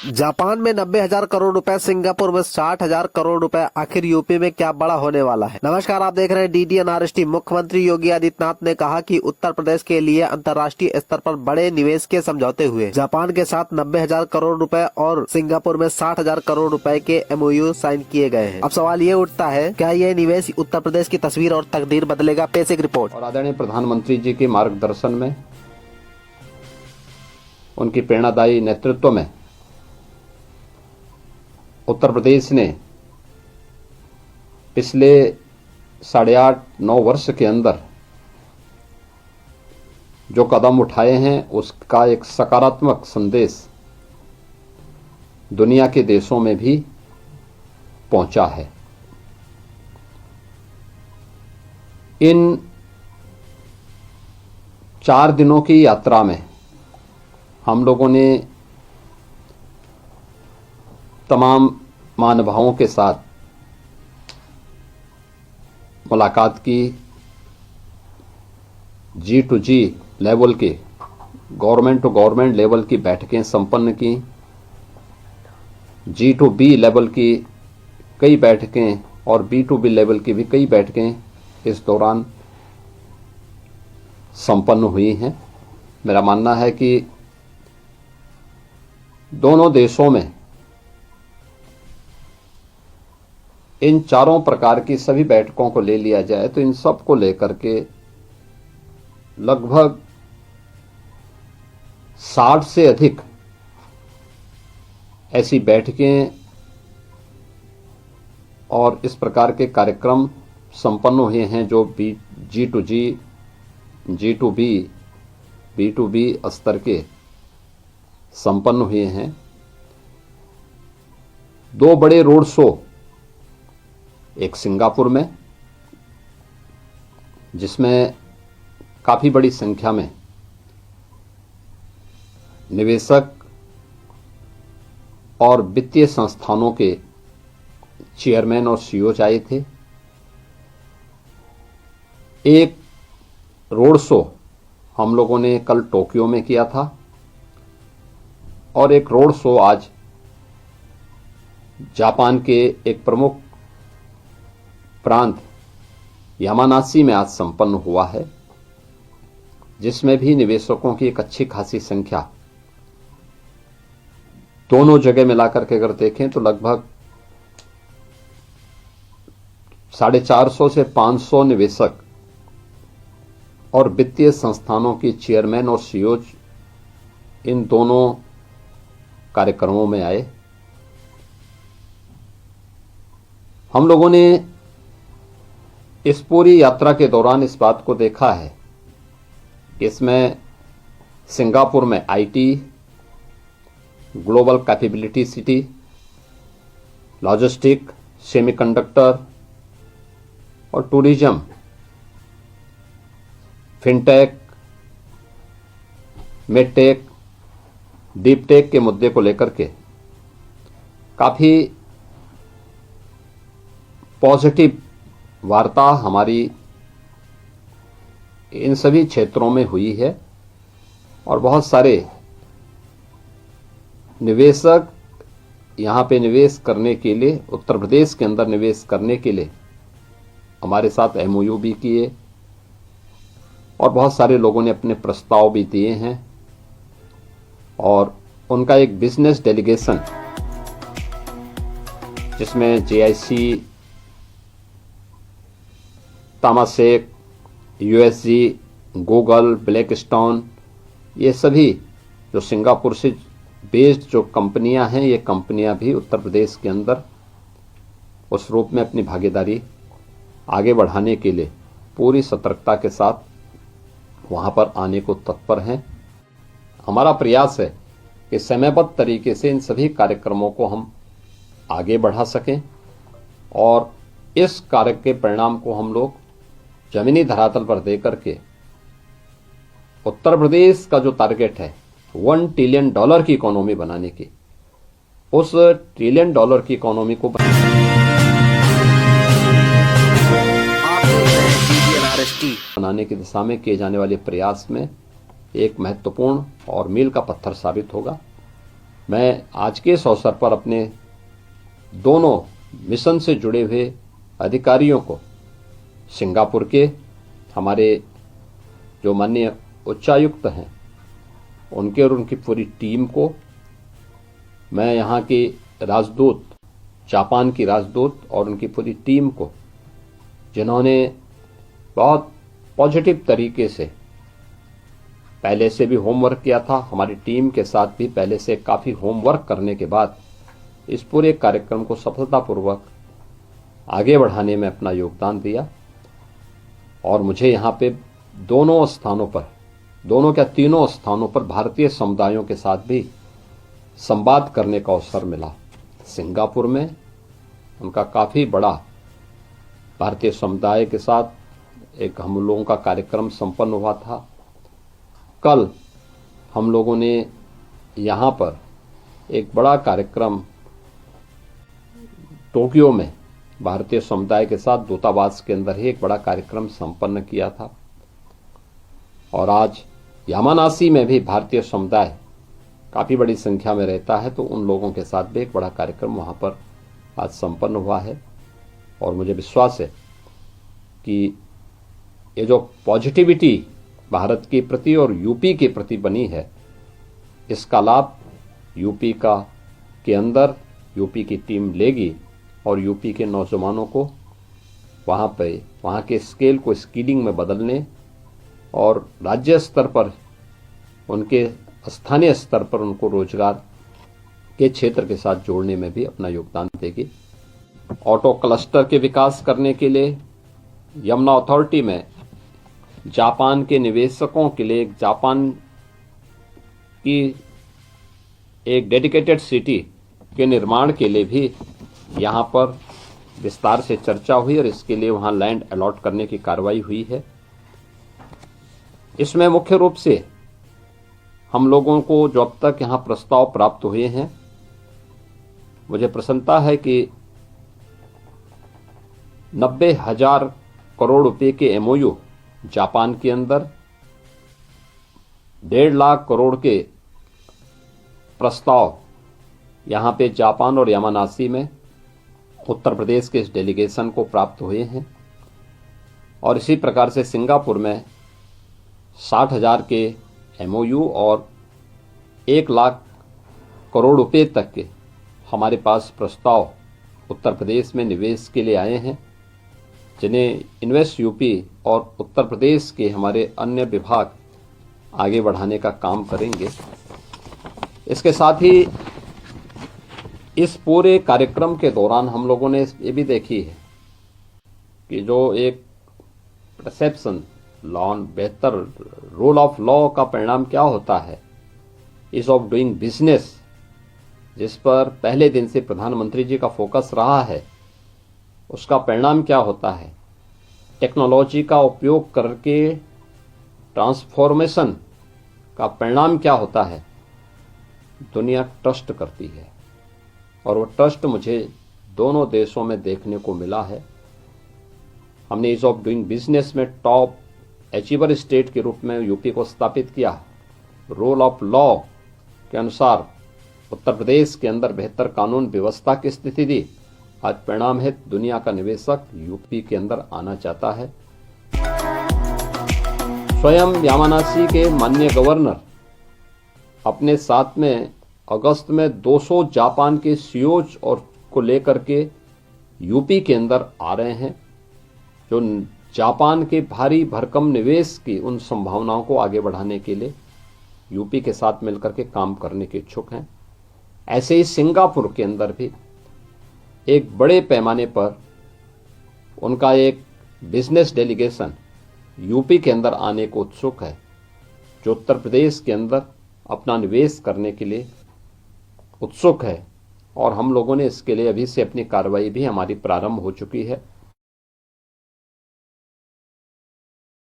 Japan में 90,000 करोड़ रुपए, Singapore में 60,000 करोड़ रुपए, आखिर यूपी में क्या बड़ा होने वाला है। नमस्कार, आप देख रहे हैं DDNRST। मुख्यमंत्री योगी आदित्यनाथ ने कहा कि उत्तर प्रदेश के लिए अंतर्राष्ट्रीय स्तर पर बड़े निवेश के समझौते हुए। जापान के साथ 90,000 करोड़ रुपए और सिंगापुर में 60,000 करोड़ रुपए के MOU साइन किए गए हैं। अब सवाल ये उठता है, क्या ये निवेश उत्तर प्रदेश की तस्वीर और तकदीर बदलेगा। पेश एक रिपोर्ट। और आदरणीय प्रधानमंत्री जी के मार्गदर्शन में, उनकी प्रेरणादायी नेतृत्व में उत्तर प्रदेश ने पिछले 8.5-9 वर्ष के अंदर जो कदम उठाए हैं, उसका एक सकारात्मक संदेश दुनिया के देशों में भी पहुंचा है। इन 4 दिनों की यात्रा में हम लोगों ने तमाम महानुभावों के साथ मुलाकात की। G2G लेवल की, गवर्नमेंट टू गवर्नमेंट लेवल की बैठकें संपन्न की। G2B लेवल की कई बैठकें और B2B लेवल की भी कई बैठकें इस दौरान संपन्न हुई हैं। मेरा मानना है कि दोनों देशों में इन चारों प्रकार की सभी बैठकों को ले लिया जाए तो इन सब को लेकर के लगभग 60 से अधिक ऐसी बैठकें और इस प्रकार के कार्यक्रम संपन्न हुए हैं जो G2G, G2B, B2B स्तर के संपन्न हुए हैं। 2 बड़े रोड शो, एक सिंगापुर में जिसमें काफी बड़ी संख्या में निवेशक और वित्तीय संस्थानों के चेयरमैन और CEOs आए थे। एक रोड शो हम लोगों ने कल टोक्यो में किया था और एक रोड शो आज जापान के एक प्रमुख प्रांत यामानाशी में आज संपन्न हुआ है, जिसमें भी निवेशकों की एक अच्छी खासी संख्या, दोनों जगह मिलाकर के अगर देखें तो लगभग 450 से 500 निवेशक और वित्तीय संस्थानों की चेयरमैन और CEOs इन दोनों कार्यक्रमों में आए। हम लोगों ने इस पूरी यात्रा के दौरान इस बात को देखा है, इसमें सिंगापुर में IT, global capability city, logistic, semiconductor और टूरिज्म, फिनटेक, मिडटेक, डीपटेक के मुद्दे को लेकर के काफी पॉजिटिव वार्ता हमारी इन सभी क्षेत्रों में हुई है और बहुत सारे निवेशक यहाँ पे निवेश करने के लिए, उत्तर प्रदेश के अंदर निवेश करने के लिए हमारे साथ MOU भी किए और बहुत सारे लोगों ने अपने प्रस्ताव भी दिए हैं और उनका एक बिजनेस डेलीगेशन, जिसमें JIC, तामासेक, USG, गूगल, ब्लैकस्टोन, ये सभी जो सिंगापुर से बेस्ड जो कंपनियां हैं, ये कंपनियां भी उत्तर प्रदेश के अंदर उस रूप में अपनी भागीदारी आगे बढ़ाने के लिए पूरी सतर्कता के साथ वहां पर आने को तत्पर हैं। हमारा प्रयास है कि समयबद्ध तरीके से इन सभी कार्यक्रमों को हम आगे बढ़ा सकें और इस कार्य के परिणाम को हम लोग जमीनी धरातल पर दे करके उत्तर प्रदेश का जो टारगेट है $1 ट्रिलियन की इकोनॉमी बनाने की, उस $1 ट्रिलियन की इकोनॉमी को बनाने की दिशा में किए जाने वाले प्रयास में एक महत्वपूर्ण और मील का पत्थर साबित होगा। मैं आज के इस अवसर पर अपने दोनों मिशन से जुड़े हुए अधिकारियों को, सिंगापुर के हमारे जो माननीय उच्चायुक्त हैं उनके और उनकी पूरी टीम को, मैं यहाँ की राजदूत, जापान की राजदूत और उनकी पूरी टीम को, जिन्होंने बहुत पॉजिटिव तरीके से पहले से भी होमवर्क किया था, हमारी टीम के साथ भी पहले से काफ़ी होमवर्क करने के बाद इस पूरे कार्यक्रम को सफलतापूर्वक आगे बढ़ाने में अपना योगदान दिया। और मुझे यहाँ पे दोनों स्थानों पर, दोनों क्या तीनों स्थानों पर भारतीय समुदायों के साथ भी संवाद करने का अवसर मिला। सिंगापुर में उनका काफ़ी बड़ा भारतीय समुदाय के साथ एक हम लोगों का कार्यक्रम संपन्न हुआ था। कल हम लोगों ने यहाँ पर एक बड़ा कार्यक्रम टोक्यो में भारतीय समुदाय के साथ दूतावास के अंदर ही एक बड़ा कार्यक्रम संपन्न किया था। और आज यामानासी में भी भारतीय समुदाय काफ़ी बड़ी संख्या में रहता है, तो उन लोगों के साथ भी एक बड़ा कार्यक्रम वहाँ पर आज संपन्न हुआ है। और मुझे विश्वास है कि ये जो पॉजिटिविटी भारत के प्रति और यूपी के प्रति बनी है, इसका लाभ यूपी के अंदर यूपी की टीम लेगी और यूपी के नौजवानों को वहाँ के स्केल को स्किलिंग में बदलने और राज्य स्तर पर, उनके स्थानीय स्तर पर उनको रोजगार के क्षेत्र के साथ जोड़ने में भी अपना योगदान देगी। ऑटो क्लस्टर के विकास करने के लिए यमुना अथॉरिटी में जापान के निवेशकों के लिए जापान की एक डेडिकेटेड सिटी के निर्माण के लिए भी यहाँ पर विस्तार से चर्चा हुई और इसके लिए वहाँ लैंड अलॉट करने की कार्रवाई हुई है। इसमें मुख्य रूप से हम लोगों को जो अब तक यहाँ प्रस्ताव प्राप्त हुए हैं, मुझे प्रसन्नता है कि 90,000 करोड़ रुपए के एमओयू जापान के अंदर, 1.5 लाख करोड़ के प्रस्ताव यहाँ पे जापान और यामानासी में उत्तर प्रदेश के इस डेलीगेशन को प्राप्त हुए हैं। और इसी प्रकार से सिंगापुर में 60,000 के एमओयू और 1 लाख करोड़ रुपए तक के हमारे पास प्रस्ताव उत्तर प्रदेश में निवेश के लिए आए हैं, जिन्हें इन्वेस्ट यूपी और उत्तर प्रदेश के हमारे अन्य विभाग आगे बढ़ाने का काम करेंगे। इसके साथ ही इस पूरे कार्यक्रम के दौरान हम लोगों ने ये भी देखी है कि जो एक परसेप्शन लॉ, बेहतर रोल ऑफ लॉ का परिणाम क्या होता है, इज ऑफ डूइंग बिजनेस, जिस पर पहले दिन से प्रधानमंत्री जी का फोकस रहा है, उसका परिणाम क्या होता है। टेक्नोलॉजी का उपयोग करके ट्रांसफॉर्मेशन का परिणाम क्या होता है। दुनिया ट्रस्ट करती है और वो ट्रस्ट मुझे दोनों देशों में देखने को मिला है। हमने ईज ऑफ डूइंग बिजनेस में टॉप अचीवर स्टेट के रूप में यूपी को स्थापित किया। रोल ऑफ लॉ के अनुसार उत्तर प्रदेश के अंदर बेहतर कानून व्यवस्था की स्थिति दी। आज परिणाम है दुनिया का निवेशक यूपी के अंदर आना चाहता है। स्वयं यामानासी के माननीय गवर्नर अपने साथ में अगस्त में 200 जापान के सीईओज और को लेकर के यूपी के अंदर आ रहे हैं, जो जापान के भारी भरकम निवेश की उन संभावनाओं को आगे बढ़ाने के लिए यूपी के साथ मिलकर के काम करने के इच्छुक हैं। ऐसे ही सिंगापुर के अंदर भी एक बड़े पैमाने पर उनका एक बिजनेस डेलीगेशन यूपी के अंदर आने को उत्सुक है, जो उत्तर प्रदेश के अंदर अपना निवेश करने के लिए उत्सुक है। और हम लोगों ने इसके लिए अभी से अपनी कार्रवाई भी हमारी प्रारंभ हो चुकी है।